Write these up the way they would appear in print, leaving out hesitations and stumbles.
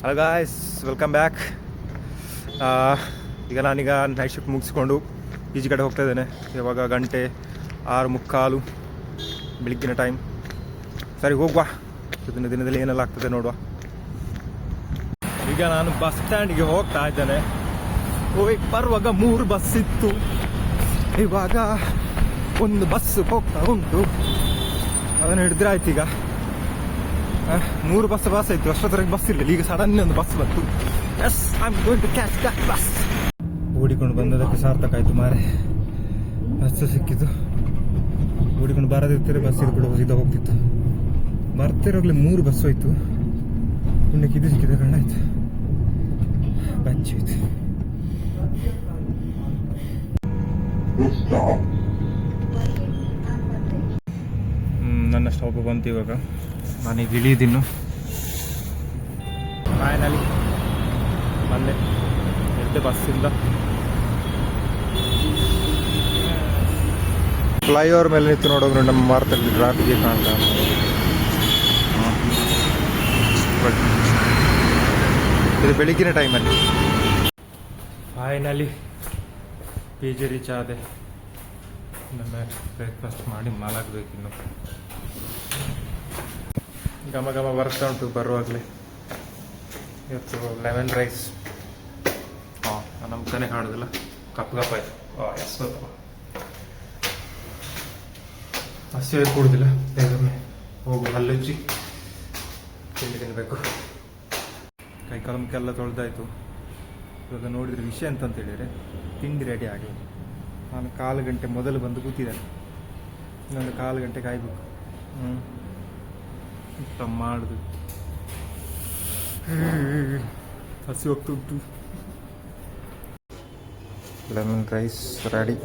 Hello guys, welcome back. ಈಗ ನಾನೀಗ night shift ಮುಗಿಸ್ಕೊಂಡು ಈಜಿ ಕಡೆ ಹೋಗ್ತಾ ಇದ್ದೇನೆ. ಇವಾಗ 6:45 ಬೆಳಗ್ಗಿನ ಟೈಮ್. ಸರಿ, ಹೋಗುವ. ಇದನ್ನ ದಿನದಲ್ಲಿ ಏನೆಲ್ಲ ಆಗ್ತದೆ ನೋಡುವ. ಈಗ ನಾನು ಬಸ್ ಸ್ಟ್ಯಾಂಡಿಗೆ ಹೋಗ್ತಾ ಇದ್ದೇನೆ. ಬರುವಾಗ 3 ಬಸ್ ಇತ್ತು, ಇವಾಗ 1 ಬಸ್ ಹೋಗ್ತಾ ಉಂಟು. ಅದನ್ನು ಹಿಡಿದ್ರೆ ಆಯ್ತು. ಈಗ 3 ಬಸ್ ಆಯ್ತು. ಅಷ್ಟೊತ್ತರೆಗೆ ಬಸ್ ಇರಲಿಲ್ಲ. ಈಗ ಸಡನ್ ಒಂದು ಬಸ್ ಬಂತು. Yes, I am going to catch that bus. ಓಡಿಕೊಂಡು ಬಂದದಕ್ಕೆ ಸಾರ್ಥಕ ಆಯ್ತು ಮಾರೆ. ಬಸ್ ಸಿಕ್ಕಿತು. ಓಡಿಕೊಂಡು ಬರದಿರ್ತಾರೆ ಬಸ್ ಇದು ಕೂಡ ಸೀದಾ ಹೋಗ್ತಿತ್ತು. ಬರ್ತಿರೋಗ್ಲಿ 3 ಬಸ್ ಹೋಯ್ತು. ಪುಣ್ಯಕ್ಕೆ ಇದು ಸಿಕ್ಕಿದ ಕಾರಣ ಆಯ್ತು. ಬಚ್ಚಿ ಹೋಯ್ತು. ನನ್ನ ಸ್ಟಾಪ್ ಬಂತು. ಇವಾಗ ನಾನೀಗ ಇಳಿದಿನ್ನು. ಫೈನಲಿ ಬಂದೆ ಎದ್ದೆ ಬಸ್ಸಿಂದ. ಫ್ಲೈಓವರ್ ಮೇಲೆ ನಿಂತು ನೋಡೋದು ನಮ್ಮ ಭಾರತದಲ್ಲಿ ಟ್ರಾಫಿಕ್ ಕಾಣ್ತ. ಇದು ಬೆಳಗಿನ ಟೈಮಲ್ಲಿ. ಫೈನಲಿ PG ರೀಚ್ ಆದೆ. ನಮ್ಮ ಬ್ರೇಕ್ಫಾಸ್ಟ್ ಮಾಡಿ ಮಲಗಬೇಕಿನ್ನು. ಘಮ ಘಮ ಬರ್ತಾ ಉಂಟು ಬರುವಾಗಲೇ. ಇವತ್ತು ಲೆಮನ್ ರೈಸ್. ನಮ್ಮ ತಾನೇ ಕಾಣೋದಿಲ್ಲ. ಕಪ್ಪು ಆಯ್ತು. ಎಸ್, ಹಸಿವೆ ಕೊಡುದಿಲ್ಲ. ಬೇಗನೆ ಹೋಗು, ಹಲ್ಲುಜ್ಜಿ ತಿಂಡಿ ತಿನ್ನಬೇಕು. ಕೈ ಕಲಮಕ್ಕೆಲ್ಲ ತೊಳೆದಾಯ್ತು. ಇವಾಗ ನೋಡಿದ್ರೆ ವಿಷಯ ಅಂತ ಹೇಳಿದರೆ ತಿಂಡಿ ರೆಡಿ ಆಗಿ ನಾನು 1/4 ಗಂಟೆ ಮೊದಲು ಬಂದು ಕೂತಿದ್ದೇನೆ. ಇನ್ನೊಂದು 1/4 ಗಂಟೆ ಕಾಯ್ಬೇಕು. ಊಟ ಮಾಡುದು ಹಸಿ ಹೋಗ್ತುಂಟು. Lemon rice ready.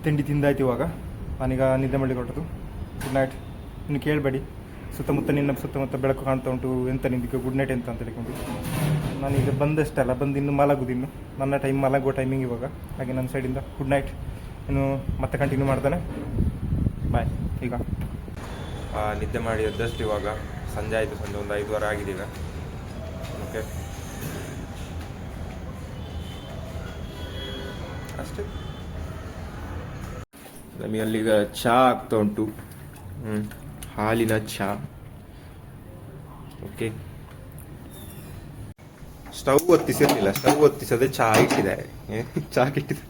ತಿಂಡಿ ತಿಂದಾಯ್ತು. ಇವಾಗ ನಾನೀಗ ನಿದ್ದೆ ಮಾಡಲಿಕ್ಕೆ ಹೊರಟದು. Good night. ಇನ್ನು ಕೇಳಬೇಡಿ. ಸುತ್ತಮುತ್ತ ಬೆಳಕು ಕಾಣ್ತಾ ಉಂಟು. ಎಂತ ನಿಂದಿಕ್ಕೆ ಗುಡ್ ನೈಟ್ ಎಂತ ಅಂತ ಹೇಳಿಕೊಂಡು ನಾನೀಗ ಬಂದಷ್ಟಲ್ಲ, ಬಂದು ಇನ್ನು ಮಲಗುದಿನ್ನು. ನನ್ನ ಟೈಮ್ ಮಲಗುವ ಟೈಮಿಂಗ್ ಇವಾಗ. ಹಾಗೆ ನನ್ನ ಸೈಡಿಂದ ಗುಡ್ ನೈಟ್. ಇನ್ನು ಮತ್ತೆ ಕಂಟಿನ್ಯೂ ಮಾಡ್ತಾನೆ. ಬಾಯ್. ಈಗ ನಿದ್ದೆ ಮಾಡಿ ಎದ್ದಷ್ಟು ಇವಾಗ ಸಂಜೆ ಆಯಿತು. ಸಂಜೆ ಒಂದು 5:15 ಆಗಿದೆ ಈಗ. ಓಕೆ, ಅಷ್ಟೇ. ನಮಗೆ ಅಲ್ಲಿಗ ಚಹಾ ಆಗ್ತಾ ಉಂಟು. ಹಾಲಿನ ಚಹಾ. ಓಕೆ, ಸ್ಟವ್ ಹೊತ್ತಿಸಿರಲಿಲ್ಲ. ಸ್ಟವ್ ಹೊತ್ತಿಸದೆ ಚಹಾ ಇಟ್ಟಿದ್ದಾರೆ. ಚಹಾ ಇಟ್ಟಿದ್ದಾರೆ.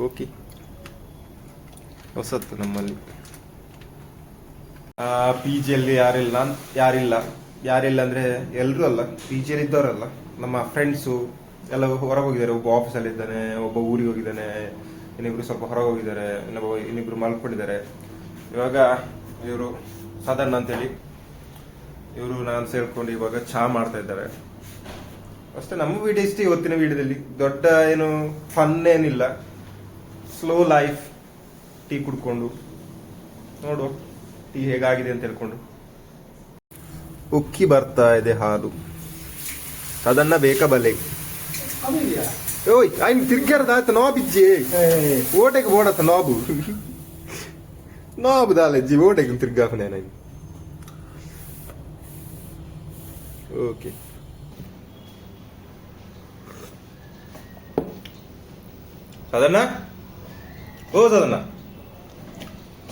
ಓಕೆ, ಹೊಸತ್ತು ನಮ್ಮಲ್ಲಿ. PGಯಲ್ಲಿ ಯಾರಿಲ್ಲ ಅಂದ್ರೆ ಎಲ್ಲರೂ ಅಲ್ಲ, PGಯಲ್ಲಿ ಇದ್ದವರಲ್ಲ, ನಮ್ಮ ಫ್ರೆಂಡ್ಸು ಎಲ್ಲ ಹೊರಗೆ ಹೋಗಿದ್ದಾರೆ. ಒಬ್ಬ ಆಫೀಸಲ್ಲಿ ಇದ್ದಾನೆ, ಒಬ್ಬ ಊರಿಗೆ ಹೋಗಿದ್ದಾನೆ, ಇನ್ನಿಬ್ರು ಸ್ವಲ್ಪ ಹೊರಗೆ ಹೋಗಿದ್ದಾರೆ, ಇನ್ನಿಬ್ರು ಮಲ್ಕೊಂಡಿದ್ದಾರೆ. ಇವಾಗ ಇವರು ಸಾಧಾರಣ ಅಂತೇಳಿ ಇವರು ನಾನು ಸೇರ್ಕೊಂಡು ಇವಾಗ ಚಹಾ ಮಾಡ್ತಾ ಇದ್ದಾರೆ ಅಷ್ಟೇ. ನಮ್ಮ ವಿಡಿಯೋ ಇಷ್ಟೇ. ಇವತ್ತಿನ ವಿಡಿಯೋದಲ್ಲಿ ದೊಡ್ಡ ಏನು ಫನ್ ಏನಿಲ್ಲ. Slow life. ಟೀ ಕುಡ್ಕೊಂಡು ನೋಡುವ ಟೀ ಹೇಗಾಗಿದೆ ಅಂತ ಹೇಳ್ಕೊಂಡು. ಉಕ್ಕಿ ಬರ್ತಾ ಇದೆ ಹಾಲು. ಅದನ್ನ ಬೇಕಾ ಬಲೆ. ಓಯ್, ఆయన తిరిగారదాత నోబిజ్జి ఓటకి పోడత నోబు దాలెజ్జి ఓటకి తిరిగాకు నేను. ఓకే, సదన్నా. ఓ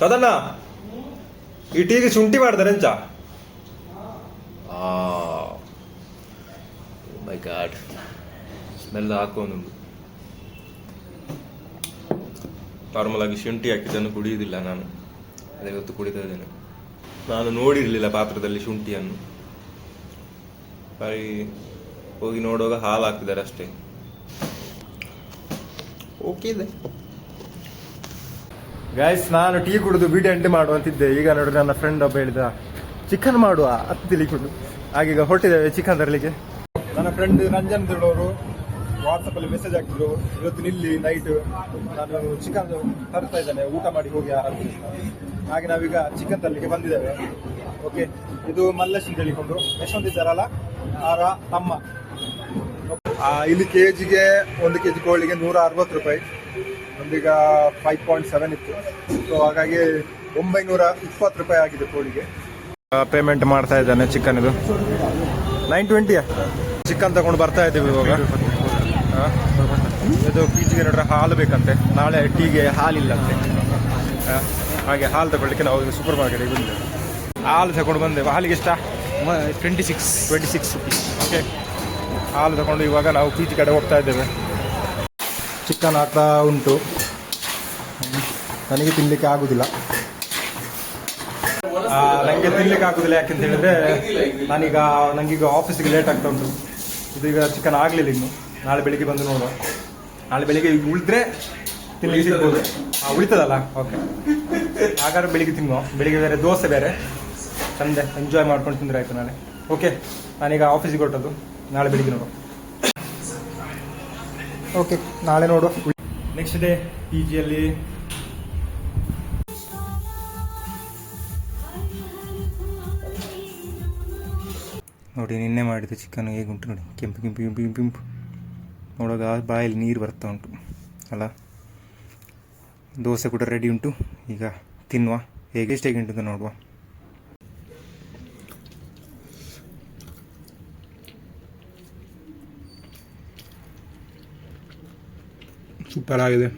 సదన్నా ఈ టీకి ಶುಂಠಿ ಮಾಡ್ತಾರೆ ಎಂಚ. ಮೈ ಗಾಡ್, ಸ್ಮೆಲ್ ಹಾಕೋನು. ನಾರ್ಮಲ್ ಆಗಿ ಶುಂಠಿ ಹಾಕಿದ್ದನ್ನು ಕುಡಿಯುವುದಿಲ್ಲ ನಾನು. ಅದೇ ಇವತ್ತು ಕುಡಿತಾ ಇದ್ದೇನೆ. ನಾನು ನೋಡಿರಲಿಲ್ಲ ಪಾತ್ರದಲ್ಲಿ ಶುಂಠಿಯನ್ನು. ಬರೀ ಹೋಗಿ ನೋಡುವಾಗ ಹಾಲು ಹಾಕಿದ್ದಾರೆ ಅಷ್ಟೇ. ಓಕೆ ಇದೆ ಗೈಸ್. ನಾನು ಟೀ ಕುಡಿದು ವಿಡಿಯೋ ಎಂಡ್ ಮಾಡುವಂತಿದ್ದೆ. ಈಗ ನೋಡಿ ನನ್ನ ಫ್ರೆಂಡ್ ಒಬ್ಬ ಹೇಳಿದ ಚಿಕನ್ ಮಾಡುವ ಅಂತ ತಿಳಿಕೊಂಡು ಆಗೀಗ ಹೊರಟಿದ್ದೇವೆ ಚಿಕನ್ ತರಲಿಕ್ಕೆ. ನನ್ನ ಫ್ರೆಂಡ್ ರಂಜನ್ ಅವರು ವಾಟ್ಸಪ್ಪಲ್ಲಿ ಮೆಸೇಜ್ ಹಾಕಿದ್ರು, ಇವತ್ತು ನಿಲ್ಲಿ ನೈಟ್ ನಾನು ಚಿಕನ್ ತರ್ತಾ ಇದ್ದೇನೆ, ಊಟ ಮಾಡಿ ಹೋಗಿ ಅಂತ. ಹಾಗೆ ನಾವೀಗ ಚಿಕನ್ ತರಲಿಕ್ಕೆ ಬಂದಿದ್ದೇವೆ. ಓಕೆ, ಇದು ಮಲ್ಲೇಶ್ ಅಂತ ಹೇಳಿಕೊಂಡು ಯಶವಂತ್ ಇದ್ದಾರಲ್ಲ ಅವರ ತಮ್ಮ. ಇಲ್ಲಿ ಕೆ ಜಿಗೆ 1 kg ಕೋಳಿಗೆ 160 ರೂಪಾಯಿ, ಒಂದೀಗ 5.7 ಇತ್ತು. ಸೊ ಹಾಗಾಗಿ 920 ರೂಪಾಯಿ ಆಗಿದೆ ಕೋಳಿಗೆ. ಪೇಮೆಂಟ್ ಮಾಡ್ತಾ ಇದ್ದಾನೆ ಚಿಕನ್. ಇದು 920 ಚಿಕನ್ ತಗೊಂಡು ಬರ್ತಾ ಇದ್ದೀವಿ ಇವಾಗ. ಇದು ಪೀಚಿಗೆ ನೋಡ್ರೆ ಹಾಲು ಬೇಕಂತೆ, ನಾಳೆ ಟೀಗೆ ಹಾಲಿಲ್ಲಂತೆ. ಹಾಗೆ ಹಾಲು ತಗೊಳ್ಳಿಕ್ಕೆ ನಾವು ಸೂಪರ್ ಮಾರ್ಕೆಟಿಗೆ ಬಂದಿದ್ದೇವೆ. ಹಾಲು ತಗೊಂಡು ಬಂದೆವು. ಹಾಲಿಗೆ ಎಷ್ಟ? 26 ರುಪೀಸ್. ಓಕೆ, ಹಾಲು ತಗೊಂಡು ಇವಾಗ ನಾವು ಪೀಚಿ ಕಡೆ ಹೋಗ್ತಾ ಇದ್ದೇವೆ. ಚಿಕನ್ ಆಗ್ತಾ ಉಂಟು. ನನಗೆ ತಿನ್ನಲಿಕ್ಕೆ ಆಗುದಿಲ್ಲ. ನನಗೆ ತಿನ್ನಲಿಕ್ಕೆ ಆಗುದಿಲ್ಲ ಯಾಕೆಂತ ಹೇಳಿದ್ರೆ ನನಗೀಗ ಆಫೀಸಿಗೆ ಲೇಟ್ ಆಗ್ತಾ ಉಂಟು. ಇದೀಗ ಚಿಕನ್ ಆಗಲಿಲ್ಲ ಇನ್ನು. ನಾಳೆ ಬೆಳಿಗ್ಗೆ ಬಂದು ನೋಡುವ. ನಾಳೆ ಬೆಳಿಗ್ಗೆ ಉಳಿದ್ರೆ ತಿನ್ನಲಿಕ್ಕೆ ಸಿಗ್ಬೋದು. ಉಳಿತದಲ್ಲ? ಓಕೆ, ಹಾಗಾದ್ರೆ ಬೆಳಿಗ್ಗೆ ತಿನ್ನುವ. ಬೆಳಿಗ್ಗೆ ಬೇರೆ ದೋಸೆ ಬೇರೆ, ಚಂದ ಎಂಜಾಯ್ ಮಾಡ್ಕೊಂಡು ತಿಂದ್ರೆ ಆಯ್ತು ನಾಳೆ. ಓಕೆ, ನಾನೀಗ ಆಫೀಸಿಗೆ ಹೊರಟದ್ದು. ನಾಳೆ ಬೆಳಿಗ್ಗೆ ನೋಡುವ. ಓಕೆ, ನಾಳೆ ನೋಡುವ. ನೆಕ್ಸ್ಟ್ ಡೇ ಪಿ ಜಿಯಲ್ಲಿ ನೋಡಿ, ನಿನ್ನೆ ಮಾಡಿದ ಚಿಕನ್ ಹೇಗುಂಟು ನೋಡಿ. ಕೆಂಪು ಕೆಂಪು ಕೆಂಪು ಕೆಂಪು ಕೆಂಪು ನೋಡುವಾಗ ಬಾಯಲ್ಲಿ ನೀರು ಬರ್ತಾ ಉಂಟು ಅಲ್ಲ. ದೋಸೆ ಕೂಡ ರೆಡಿ ಉಂಟು. ಈಗ ತಿನ್ನುವ. ಎಷ್ಟು ಹೇಗೆ ಉಂಟು ನೋಡುವ. ಸೂಪರ್ ಆಗಿದೆ.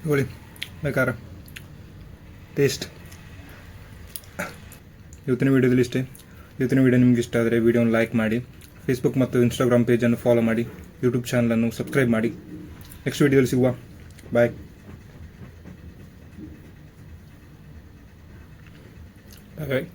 ನೋಡಿ ಬೇಕಾರೆ ಟೇಸ್ಟ್. ಇವತ್ತಿನ ವೀಡಿಯೋದಲ್ಲಿ ಇಷ್ಟೇ. ಇವತ್ತಿನ ವೀಡಿಯೋ ನಿಮ್ಗೆ ಇಷ್ಟ ಆದರೆ ವೀಡಿಯೋನ ಲೈಕ್ ಮಾಡಿ, ಫೇಸ್ಬುಕ್ ಮತ್ತು ಇನ್ಸ್ಟಾಗ್ರಾಮ್ ಪೇಜನ್ನು ಫಾಲೋ ಮಾಡಿ, ಯೂಟ್ಯೂಬ್ ಚಾನಲನ್ನು ಸಬ್ಸ್ಕ್ರೈಬ್ ಮಾಡಿ. ನೆಕ್ಸ್ಟ್ ವೀಡಿಯೋದಲ್ಲಿ ಸಿಗುವ. ಬಾಯ್ ಬಾಯ್.